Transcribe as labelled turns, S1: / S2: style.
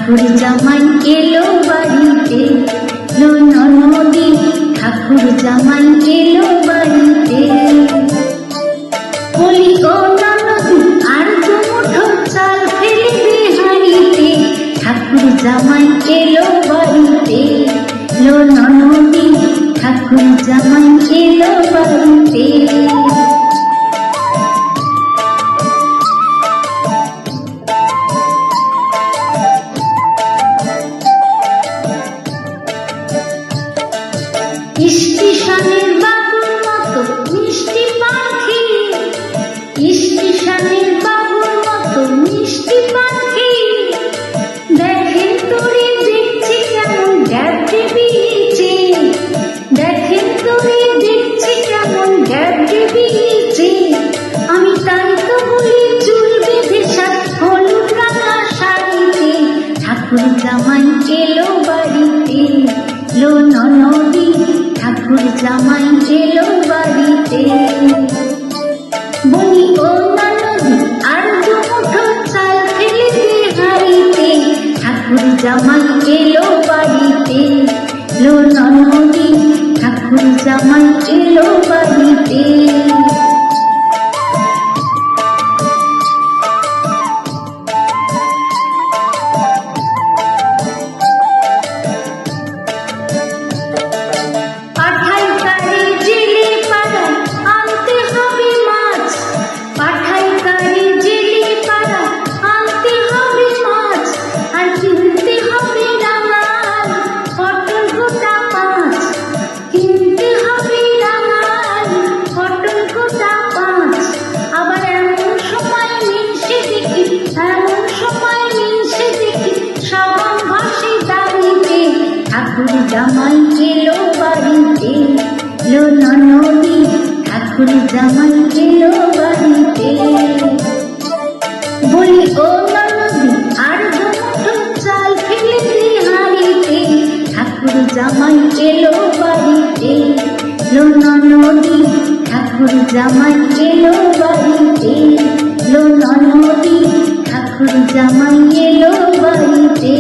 S1: ঠাকুর জামাই এলো বাড়িতে, লো ননদি ঠাকুর জামাই এলো বাড়িতে। বলি ও ননদি আর দুমুঠো চাল ফেলবে হাঁড়িতে, ঠাকুর জামাই এলো বাড়িতে, লো ননদি ঠাকুর জামাই এলো বাড়িতে। স্টেশনের বাবুর মতো মিষ্টি পাখি, স্টেশনের বাবুর মতো মিষ্টি পাখি, দেখেন তোরে দেখছি কেমন ড্যাব ডেবিয়েছে, দেখেন তোরে দেখছি কেমন ড্যাব ডেবিয়েছে। আমি তাই তো বলি চুল বেঁধে সাত হলুদ রাঙা শাড়িতে, ঠাকুর জামাই এলো বাড়িতে, লো ননদি ঠাকুর জামাই এলো বাড়িতে। বলি ও ননদি আর দুমুঠো চাল ফেলবে হাঁড়িতে, ঠাকুর জামাই এলো বাড়িতে, লো ননদি ঠাকুর জামাই এলো বাড়িতে। ঠাকুর জামাই এলো বাড়িতে, লো ননদি ঠাকুর জামাই এলো বাড়িতে। বলি ও ননদি আর দুমুঠো চাল ফেলবে হাঁড়িতে, ঠাকুর জামাই এলো বাড়িতে, লো ননদি ঠাকুর জামাই এলো বাড়িতে, লো ননদি ঠাকুর জামাই এলো বাড়িতে।